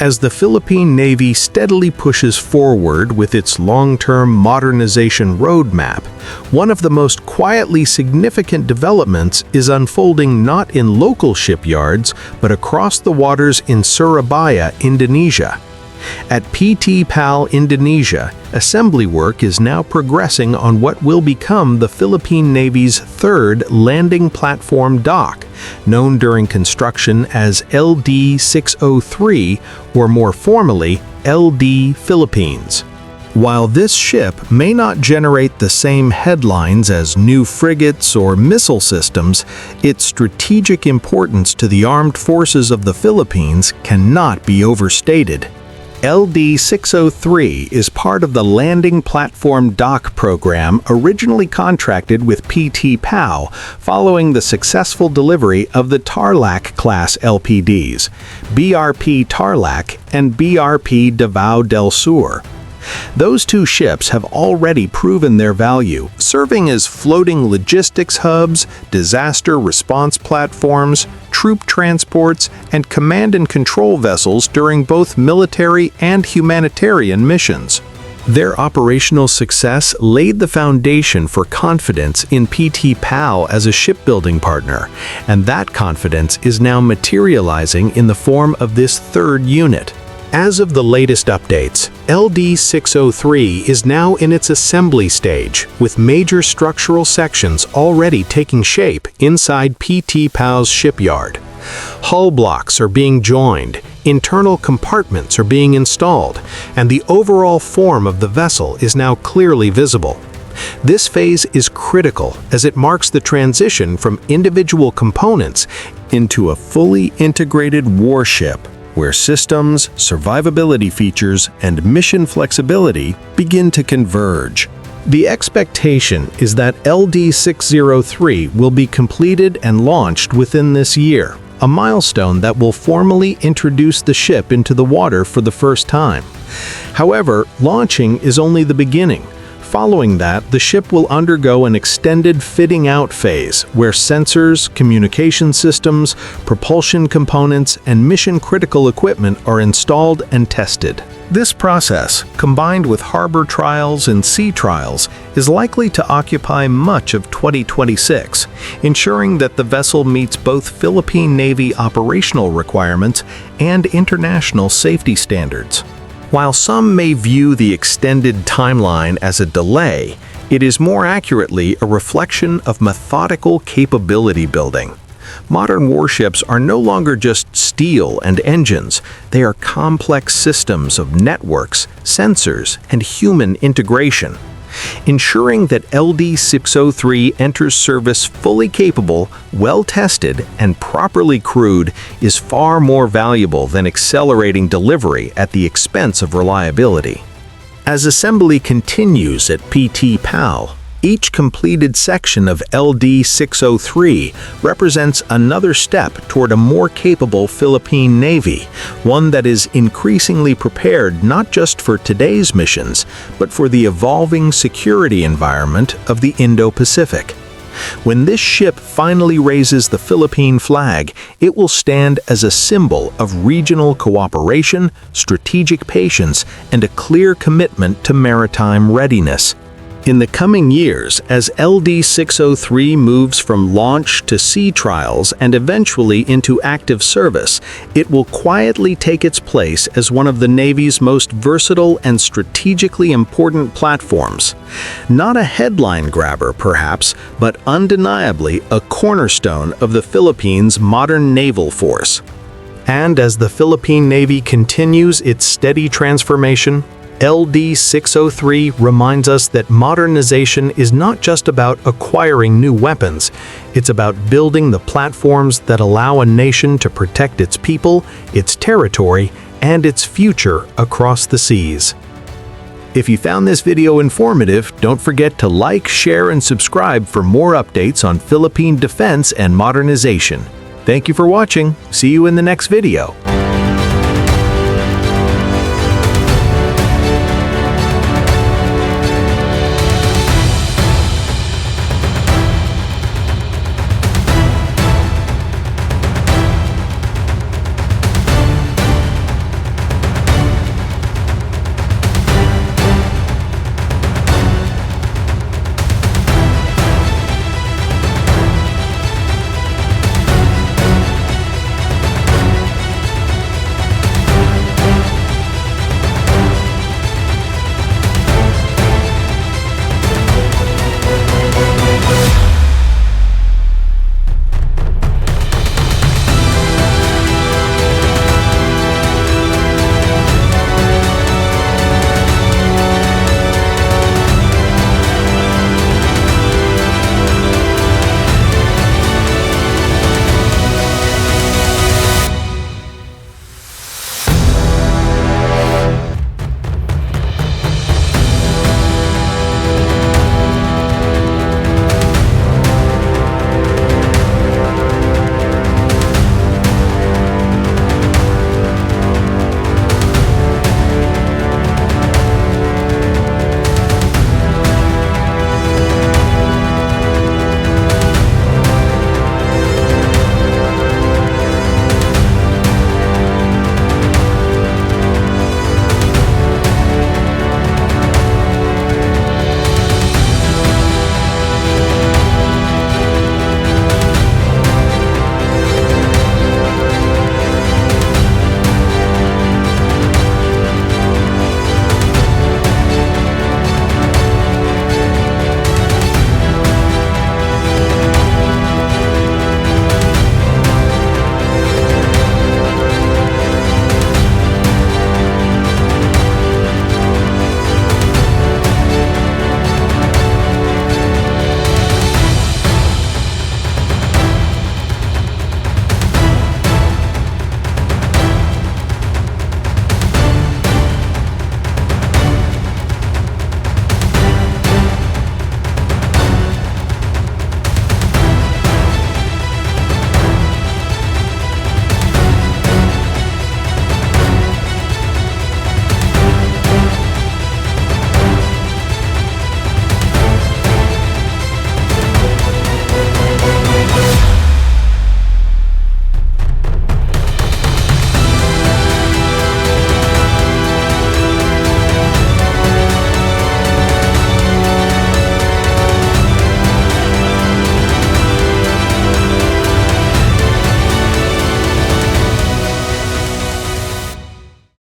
As the Philippine Navy steadily pushes forward with its long-term modernization roadmap, one of the most quietly significant developments is unfolding not in local shipyards, but across the waters in Surabaya, Indonesia. At PAL Indonesia, assembly work is now progressing on what will become the Philippine Navy's third landing platform dock, known during construction as LD-603, or more formally, LD Philippines. While this ship may not generate the same headlines as new frigates or missile systems, its strategic importance to the armed forces of the Philippines cannot be overstated. LD-603 is part of the Landing Platform Dock program originally contracted with PAL following the successful delivery of the Tarlac-class LPDs, BRP Tarlac and BRP Davao del Sur. Those two ships have already proven their value, serving as floating logistics hubs, disaster response platforms, troop transports, and command and control vessels during both military and humanitarian missions. Their operational success laid the foundation for confidence in PAL as a shipbuilding partner, and that confidence is now materializing in the form of this third unit. As of the latest updates, LD-603 is now in its assembly stage, with major structural sections already taking shape inside PAL's shipyard. Hull blocks are being joined, internal compartments are being installed, and the overall form of the vessel is now clearly visible. This phase is critical as it marks the transition from individual components into a fully integrated warship, where systems, survivability features, and mission flexibility begin to converge. The expectation is that LD-603 will be completed and launched within this year, a milestone that will formally introduce the ship into the water for the first time. However, launching is only the beginning. Following that, the ship will undergo an extended fitting-out phase where sensors, communication systems, propulsion components, and mission-critical equipment are installed and tested. This process, combined with harbor trials and sea trials, is likely to occupy much of 2026, ensuring that the vessel meets both Philippine Navy operational requirements and international safety standards. While some may view the extended timeline as a delay, it is more accurately a reflection of methodical capability building. Modern warships are no longer just steel and engines, they are complex systems of networks, sensors, and human integration. Ensuring that LD-603 enters service fully capable, well-tested, and properly crewed is far more valuable than accelerating delivery at the expense of reliability. As assembly continues at PAL, each completed section of LD-603 represents another step toward a more capable Philippine Navy, one that is increasingly prepared not just for today's missions, but for the evolving security environment of the Indo-Pacific. When this ship finally raises the Philippine flag, it will stand as a symbol of regional cooperation, strategic patience, and a clear commitment to maritime readiness. In the coming years, as LD-603 moves from launch to sea trials and eventually into active service, it will quietly take its place as one of the Navy's most versatile and strategically important platforms. Not a headline grabber, perhaps, but undeniably a cornerstone of the Philippines' modern naval force. And as the Philippine Navy continues its steady transformation, LD-603 reminds us that modernization is not just about acquiring new weapons, it's about building the platforms that allow a nation to protect its people, its territory, and its future across the seas. If you found this video informative, don't forget to like, share, and subscribe for more updates on Philippine defense and modernization. Thank you for watching. See you in the next video.